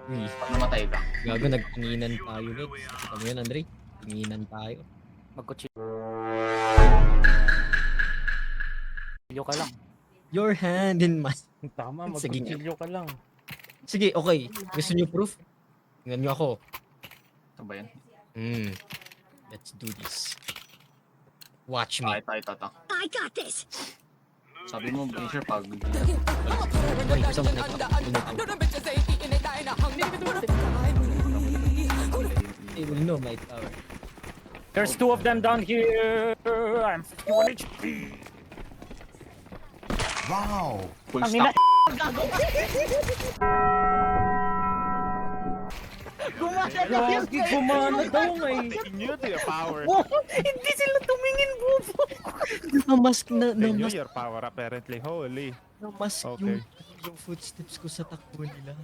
Uy, Pag namatay ka. gago, nagtinginan tayo, Lex. Kita mo yun, Andre? Tinginan tayo. Magkutsilyo ka lang. Your hand in my... Tama, Sige nga. magkutsilyo ka lang. Sige, okay. Gusto niyo proof? Tingnan niyo ako. Ito ba yan? Let's do this. Watch me. Ito. I got this. Sabi mo, Bracer, pag... Wait, gusto mo na They will know my power. There's two of them down here. I'm 51 HP. Wow! Full Ang ina. stack. Gumana daw yan. Gumana daw ngay. They knew their power. Hindi sila tumingin, bubo. Namask na, They knew namask, your power apparently. Holy. namask Okay. yung footsteps ko sa takbo nila.